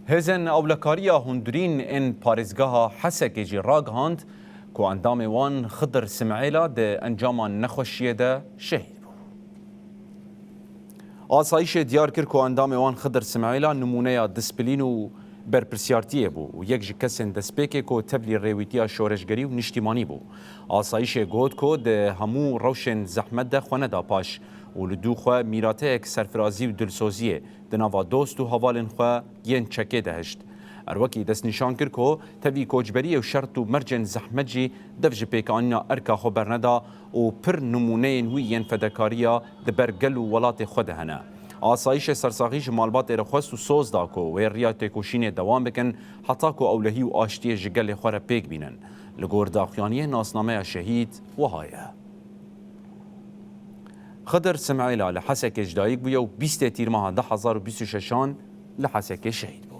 هزن اولکاریا هندرین ان پارێزگاها حەسەکێ جی ڕاگەهاند کو ئەندامێ وان خضر سمعێلا ده ئەنجاما نەخۆشیە ده شەهید بوو. ئاسایشێ دیار کرد کو ئەندامێ وان خضر سمعێلا نمونەیە دسپلین و بەرپرسیارتیە بوو و یەک ji kesên destpêkê ku teblî rêwîtiya şoreşgerî û niştîmanî bû. Asayişê got ku di hemû rewşên zehmet de xwe neda paş û li dû xwe mîrateyek serfirazî û dilsoziyê di nava dost û hevalên xwe yên çekê de hişt. Erwekî destnîşan kir ku tevî koçberiyê û şert û mercên zehmet jî dev ji pêkanîna erka xwe berneda û pir numûneyên wî yên fedekariya di ber gel û welatê xwe de hene. Asayişê sersaxî ji malbatê re xwest û soz da ku wê riya têkoşînê dewam bikin heta ku ewlehî û aştiyê ji gelê xwe re pêk bînin. Li gor daxuyaniyê nasnameya şehîd wiha ye. Xidr Simعêla li Hesekê ji dayîk bûye û 20 tîrmeha 2026 li Hesekê şehîd bû.